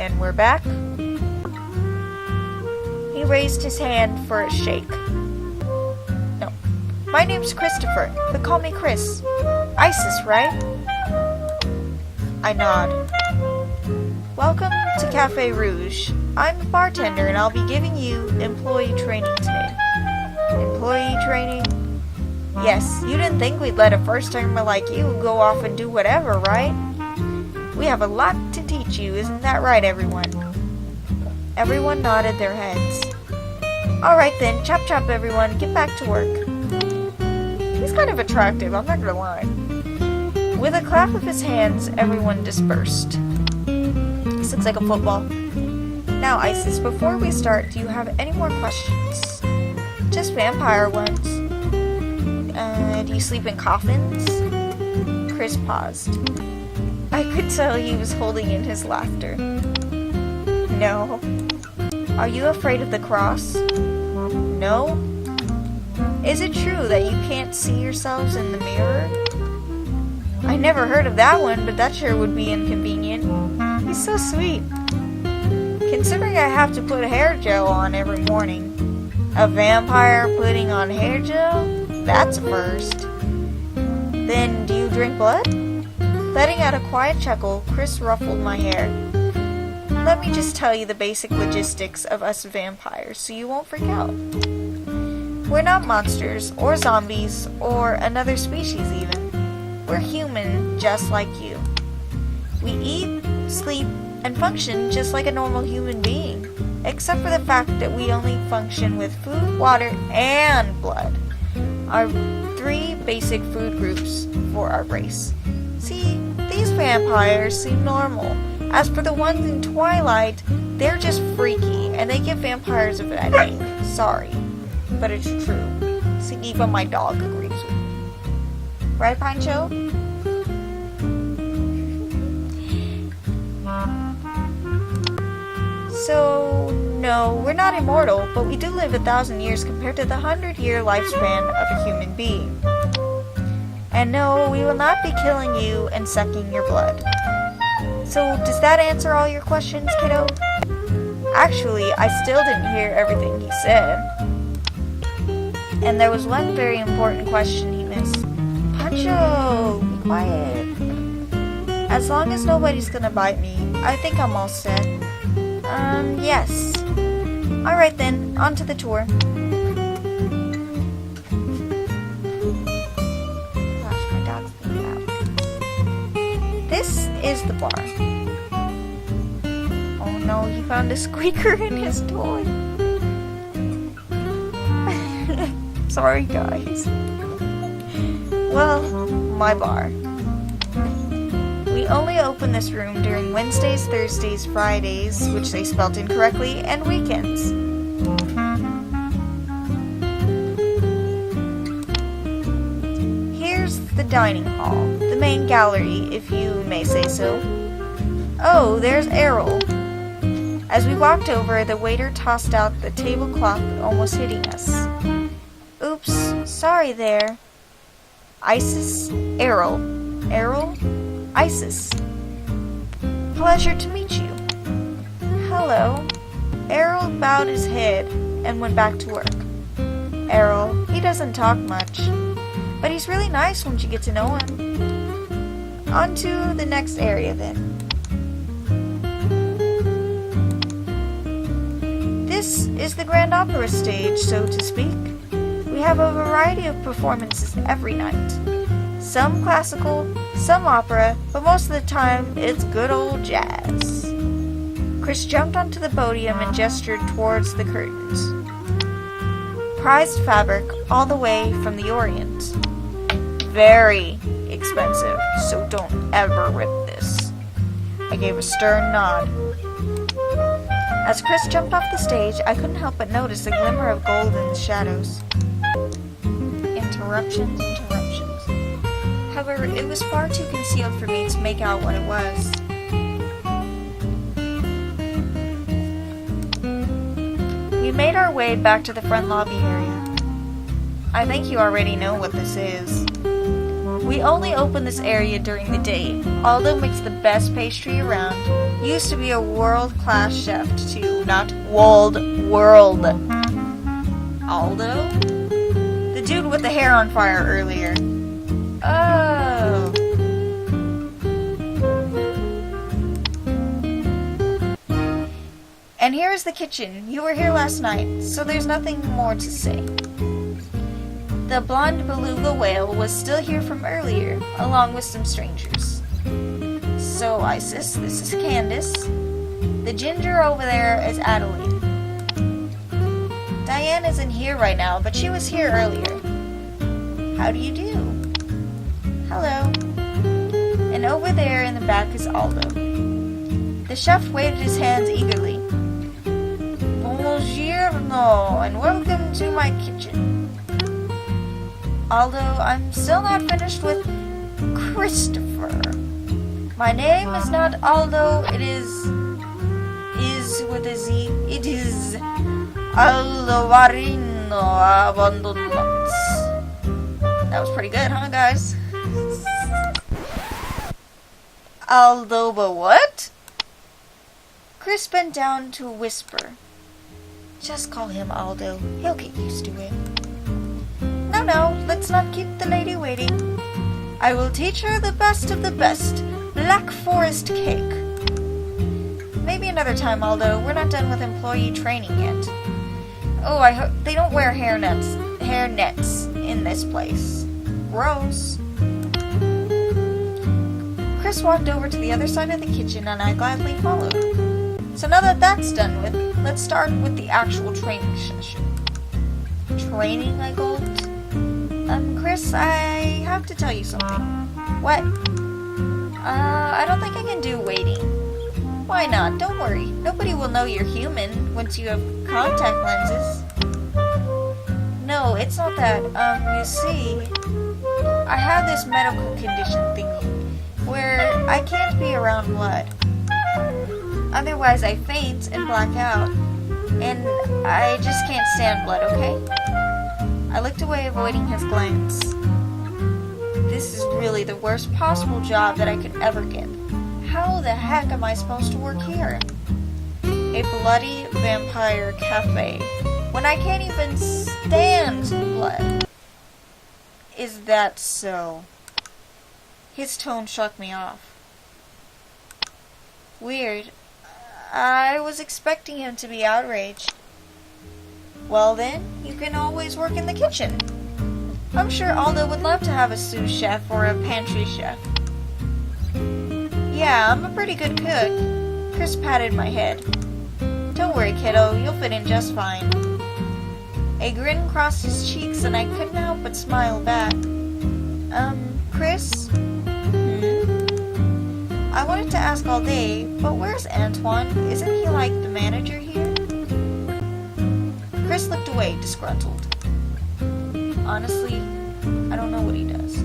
And we're back. He raised his hand for a shake. No. My name's Christopher, but call me Chris. Isis, right? I nod. Welcome to Cafe Rouge. I'm a bartender and I'll be giving you employee training today. Employee training? Yes, you didn't think we'd let a first-timer like you go off and do whatever, right? We have a lot to teach you, isn't that right, everyone? Everyone nodded their heads. Alright then, chop chop everyone, get back to work. He's kind of attractive, I'm not gonna lie. With a clap of his hands, everyone dispersed. This looks like a football. Now, Isis, before we start, do you have any more questions? Just vampire ones. Do you sleep in coffins? Chris paused. I could tell he was holding in his laughter. No. Are you afraid of the cross? No. Is it true that you can't see yourselves in the mirror? I never heard of that one, but that sure would be inconvenient. He's so sweet. Considering I have to put hair gel on every morning. A vampire putting on hair gel? That's a first. Then, do you drink blood? Letting out a quiet chuckle, Chris ruffled my hair. Let me just tell you the basic logistics of us vampires so you won't freak out. We're not monsters, or zombies, or another species even. We're human, just like you. We eat, sleep, and function just like a normal human being, except for the fact that we only function with food, water, and blood. Our 3 basic food groups for our race. See, these vampires seem normal. As for the ones in Twilight, they're just freaky, and they give vampires a bad name. Sorry, but it's true. See, even my dog agrees with me. Right, Pancho? So, no, we're not immortal, but we do live 1,000 years compared to the 100-year lifespan of a human being. And no, we will not be killing you and sucking your blood. So, does that answer all your questions, kiddo? Actually, I still didn't hear everything he said. And there was one very important question he missed. Pancho, be quiet. As long as nobody's gonna bite me, I think I'm all set. Yes. Alright then, on to the tour. Gosh, my dog's being loud. This is the bar. Oh no, he found a squeaker in his toy. Sorry, guys. Well, my bar. We only open this room during Wednesdays, Thursdays, Fridays, which they spelt incorrectly, and weekends. Here's the dining hall, the main gallery, if you may say so. Oh, there's Errol. As we walked over, the waiter tossed out the tablecloth, almost hitting us. Oops, sorry there. Isis, Errol. Errol? Isis. Pleasure to meet you. Hello. Errol bowed his head and went back to work. Errol, he doesn't talk much, but he's really nice once you get to know him. On to the next area then. This is the Grand Opera stage, so to speak. We have a variety of performances every night. Some classical, some opera, but most of the time it's good old jazz. Chris jumped onto the podium and gestured towards the curtains. Prized fabric all the way from the Orient. Very expensive, so don't ever rip this. I gave a stern nod. As Chris jumped off the stage, I couldn't help but notice a glimmer of gold in the shadows. Interruptions. However, it was far too concealed for me to make out what it was. We made our way back to the front lobby area. I think you already know what this is. We only open this area during the day. Aldo makes the best pastry around. He used to be a world-class chef too, not world. Aldo? The dude with the hair on fire earlier. Oh. And here is the kitchen. You were here last night, so there's nothing more to say. The blonde beluga whale was still here from earlier, along with some strangers. So, Isis, this is Candace. The ginger over there is Adeline. Diane isn't here right now, but she was here earlier. How do you do? Hello. And over there in the back is Aldo. The chef waved his hands eagerly. Buongiorno, and welcome to my kitchen. Aldo, I'm still not finished with Christopher. My name is not Aldo, it is with a Z. It is Alvarino Abandonments. That was pretty good, huh, guys? Aldoba what? Chris bent down to whisper. Just call him Aldo. He'll get used to it. No, let's not keep the lady waiting. I will teach her the best of the best. Black Forest cake. Maybe another time, Aldo. We're not done with employee training yet. Oh, I hope they don't wear hair nets in this place. Gross. Chris walked over to the other side of the kitchen and I gladly followed. So now that that's done with, let's start with the actual training session. Training, I gulped. Chris, I have to tell you something. What? I don't think I can do waiting. Why not? Don't worry. Nobody will know you're human once you have contact lenses. No, it's not that. You see, I have this medical condition thingy where I can't be around blood. Otherwise, I faint and black out. And I just can't stand blood, okay? I looked away, avoiding his glance. This is really the worst possible job that I could ever get. How the heck am I supposed to work here? A bloody vampire cafe, when I can't even stand blood. Is that so? His tone shook me off. Weird. I was expecting him to be outraged. Well then, you can always work in the kitchen. I'm sure Aldo would love to have a sous chef or a pantry chef. Yeah, I'm a pretty good cook. Chris patted my head. Don't worry, kiddo, you'll fit in just fine. A grin crossed his cheeks and I couldn't help but smile back. Chris? I wanted to ask all day, but where's Antoine? Isn't he like the manager here? Chris looked away, disgruntled. Honestly, I don't know what he does.